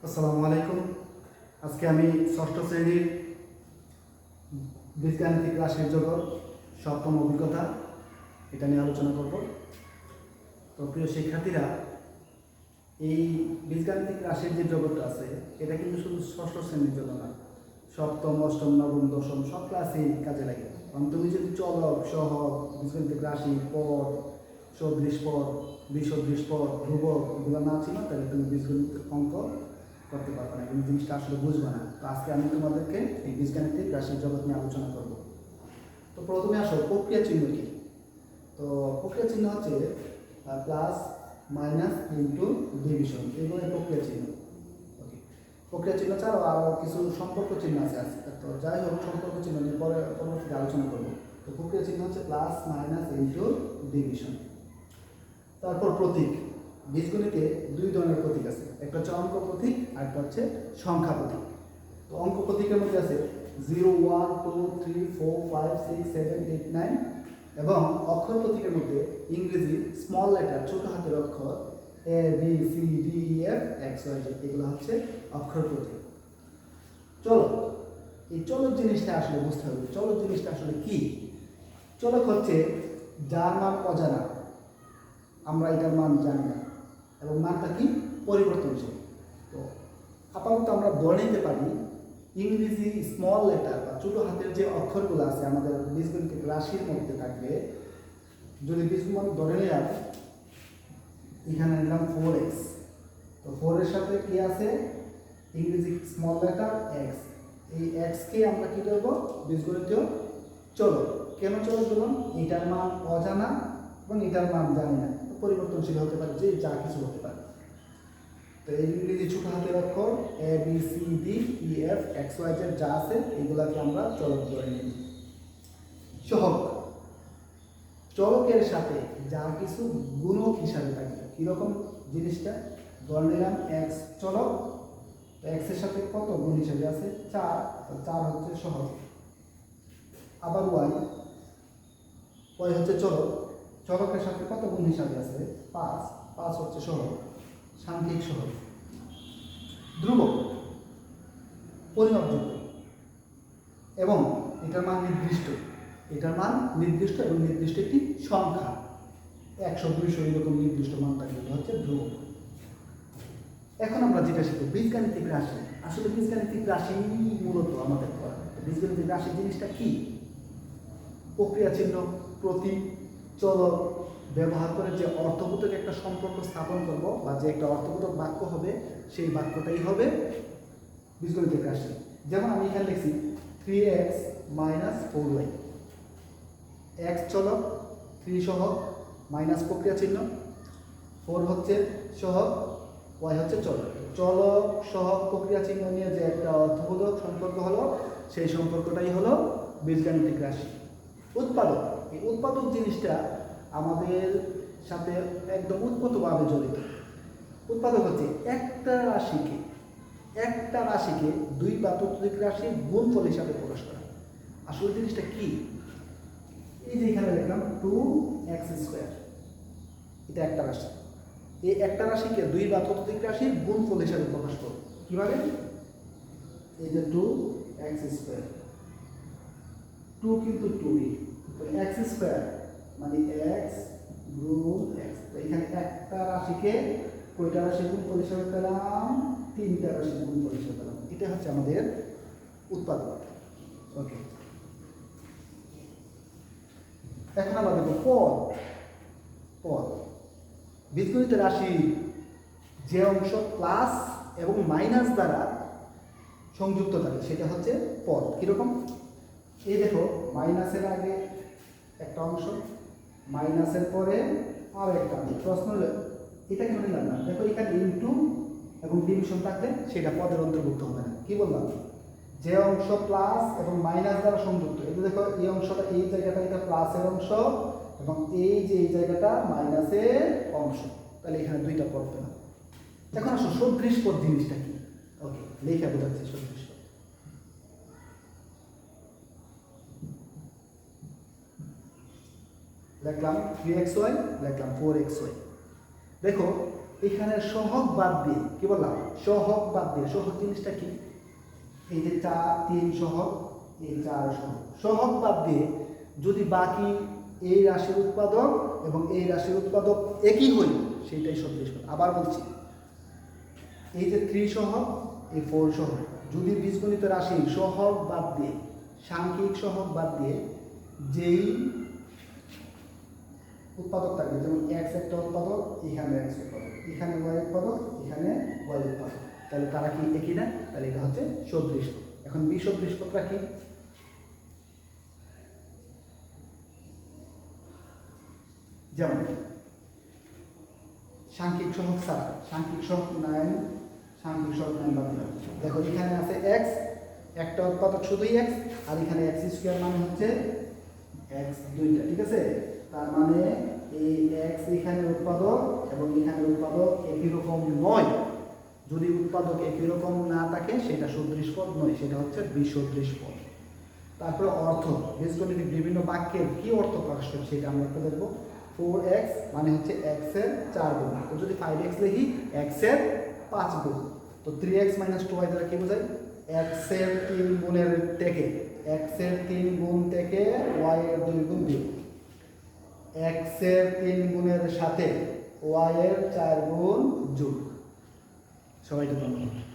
আসসালামু আলাইকুম। আজকে আমি ষষ্ঠ শ্রেণীর বীজগাণিতিক রাশির জগৎ সপ্তম অভিজ্ঞতা এটা নিয়ে আলোচনা করব। তো প্রিয় শিক্ষার্থীরা, এই বীজগাণিতিক রাশির যে জগৎটা আছে এটা কিন্তু শুধু ষষ্ঠ শ্রেণীর জন্য না, সপ্তম, অষ্টম, নবম, দশম সব ক্লাসেই কাজে লাগে। কারণ তুমি যদি চলক, সহগ, বীজগাণিতিক রাশি, পদ, সদৃশ পদ, বিসদৃশ পদ, ধ্রুবক এগুলো না ছিল তাহলে তুমি বীজগণিত অঙ্ক করতে পারবে না, এই জিনিসটা আসলে বুঝবে না। তো আজকে আমি তোমাদেরকে এই বীজগাণিতিক রাশির জগৎ নিয়ে আলোচনা করব। তো প্রথমে আসো প্রক্রিয়া চিহ্ন কি। তো প্রক্রিয়া চিহ্ন হচ্ছে প্লাস, মাইনাস, ইন্টু, ডিভিশন, এগুলো প্রক্রিয়া চিহ্ন। ওকে, প্রক্রিয়া চিহ্ন ছাড়াও আরও কিছু সম্পর্ক চিহ্ন আছে আজকে। তো যাই হোক, সম্পর্ক চিহ্ন নিয়ে পরবর্তীতে আলোচনা করবো। তো প্রক্রিয়া চিহ্ন হচ্ছে প্লাস, মাইনাস, ইন্টু, ডিভিশন। তারপর প্রতীক। বীজগণিতে দুই ধরনের প্রতীক আছে, একটা হচ্ছে অঙ্ক প্রতীক আর একটা হচ্ছে সংখ্যা প্রতীক। তো অঙ্ক প্রতীকের মধ্যে আছে 0, 1, 2, 3, 4, 5, 6, 7, 8, 9 এবং অক্ষর প্রতীকের মধ্যে ইংরেজি স্মল লেটার, ছোট হাতের অক্ষর A, B, C, D, E, F, X, Y, Z, এগুলো হচ্ছে অক্ষর প্রতীক। চলক, এই চলক জিনিসটা আসলে বুঝতে হবে। চলক জিনিসটা আসলে কি? চলক হচ্ছে যার মান অজানা, আমরা এটার মান জানি না এবং মানটা কি পরিবর্তনশীল। তো আপাতত আমরা ধরে নিতে পারি ইংরেজি স্মল লেটার বা ছোট হাতের যে অক্ষরগুলো আছে আমাদের বীজগণিতিক রাশির মধ্যে থাকবে। যদি বীজগণিত ধরে নিলাম, এখানে নিলাম 4x, তো 4 এর সাথে কি আছে ইংরেজি স্মল লেটার x। এই x কে আমরা কি করব বীজগণিতীয় চলক। কেন চলক বললাম? এটার মান অজানা এবং এটার মান জানি না, পরিবর্তনশীল হতে পারে, যে যা কিছু হতে পারে। তো এই ইংরেজি ছোট হাতের অক্ষর A, B, C, D, E, F, X, Y, Z যা আছে এগুলাকে আমরা চলক ধরে নিই। সহগ, চলকের সাথে যা কিছু গুণক হিসাবে থাকে। কিরকম জিনিসটা? ধরে নিলাম x চলক, x এর সাথে কত গুণ হিসাবে আছে? 4, 4 হচ্ছে সহগ। আবার y হচ্ছে চলক, চলকের সাথে কত গুণ হিসাবে আছে? 5, 5 হচ্ছে সহগ, সাংখ্যিক সহগ। ধ্রুবক, পরিমাপযোগ্য এবং এটার মান নির্দিষ্ট, এটার মান নির্দিষ্ট এবং নির্দিষ্ট একটি সংখ্যা, 100, 200 এরকম নির্দিষ্ট মান থাকে, এটা হচ্ছে ধ্রুবক। এখন আমরা যেটা শিখব বীজগাণিতিক রাশি। আসলে বীজগাণিতিক রাশি মূলত আমাদের পড়া। বীজগাণিতিক রাশি জিনিসটা কি? প্রক্রিয়া চিহ্ন, প্রতীক, চলক ব্যবহার করে যে অর্থবোধক একটা সম্পর্ক স্থাপন করব বা যে একটা অর্থবোধক বাক্য হবে, সেই বাক্যটাই হবে বীজগাণিতিক রাশি। যেমন আমি এখানে লিখছি 3x minus 4y, x চলক, 3 সহগ, মাইনাস প্রক্রিয়া চিহ্ন, 4 হচ্ছে সহগ, y হচ্ছে চলক। চলক, সহগ, প্রক্রিয়া চিহ্ন নিয়ে যে একটা অর্থবোধক সম্পর্ক হলো, সেই সম্পর্কটাই হলো বীজগাণিতিক রাশি। উৎপাদক, এই উৎপাদক জিনিসটা আমাদের সাথে একদম উৎপত্তিভাবে জড়িত। উৎপাদক হচ্ছে একটা রাশিকে দুই বা ততোধিক রাশির গুণফল হিসাবে প্রকাশ করা। আসলে জিনিসটা কি? এই যে এখানে লিখলাম 2x², এটা একটা রাশি। এই একটা রাশিকে দুই বা ততোধিক রাশির গুণফল হিসাবে প্রকাশ করব। কিভাবে? এই যে 2x², 2 কিন্তু 2, তো x² মানে x গুণ x। তো এখানে একটা রাশিকে কয়টা রাশির গুণফল হিসাবে পেলাম? 3টা রাশির গুণফল হিসাবে পেলাম। এটা হচ্ছে আমাদের উৎপাদক। ওকে, এখন আমরা দেখব পদ। বীজগণিত রাশি যে অংশ প্লাস এবং মাইনাস দ্বারা সংযুক্ত থাকে সেটা হচ্ছে পদ। কিরকম? এই দেখো, মাইনাসের আগে একটা অংশ, মাইনাসের পরে আর একটা অংশ। প্রশ্ন হলো এটা কেন নিলাম না? দেখো এখানে ইনটু এবং ডিভিশন থাকলে সেটা পদের অন্তর্ভুক্ত হবে না। কি বললাম? যে অংশ প্লাস এবং মাইনাস দ্বারা সংযুক্ত, এই যে দেখো এই অংশটা, এই জায়গাটা এটা প্লাসের অংশ এবং এই যে এই জায়গাটা মাইনাসের অংশ, তাহলে এখানে দুইটা পদ পেলাম। এখন আসো সদৃশ পদ জিনিসটা কি? ওকে, লেখা বোঝাচ্ছে সদৃশ পদ। লিখলাম 3xy, লিখলাম 4xy। দেখো এখানে সহগ বাদ দিয়ে, কি বললাম, সহগ বাদ দিয়ে, সহগ জিনিসটা কি, এই যে 4 3 সহগ, এই 4 সহগ, সহগ বাদ দিয়ে যদি বাকি এই রাশির উৎপাদক এবং এই রাশির উৎপাদক একই হয়, সেটাই সদৃশ পদ। আবার বলছি, এই যে 3 সহগ, এই 4 সহগ, যদি বীজগণিত রাশির সহগ বাদ দিয়ে, সাংখ্যিক সহগ বাদ দিয়ে যেই উৎপাদক থাকবে, যেমন এক্স একটা উৎপাদক, এখানে এক্স উৎপাদক, এখানে ওয়াই উৎপাদক, এখানে ওয়াই উৎপাদক, তাহলে তারা কি একই না? তাহলে এটা হচ্ছে সদৃশ পদ। এখন বিসদৃশ পদটা কি? যেমন সাংখ্যিক সহগ ছাড়া, সাংখ্যিক সহগ 9, সাংখ্যিক সহগ 9 বাদ দিলাম। দেখো এখানে আছে এক্স, একটা উৎপাদক শুধুই এক্স, আর এখানে এক্স স্কোয়ার মানে হচ্ছে এক্স দুইটা, ঠিক আছে? তার মানে এই এক্স এখানে উৎপাদক এবং এখানে উৎপাদক একই রকম নয়। যদি উৎপাদক একই রকম না থাকে সেটা সদৃশ পদ নয়, সেটা হচ্ছে বিসদৃশ পদ। তারপরে অর্থ, বীজগণিতিক বিভিন্ন বাক্যের কি অর্থ প্রকাশ করে সেটা আমরা একটু দেখবো। 4x মানে হচ্ছে x এর 4 গুণ, তো যদি 5x লিখি x এর 5 গুণ, তো 3x - 2y দ্বারা কি বোঝায়? x এর 3 গুণের থেকে, x এর 3 গুণ থেকে y এর 2 গুণ বিয়োগ, x এর 3 গুণের সাথে y এর 4 গুণ যোগ। সবাইকে ধন্যবাদ।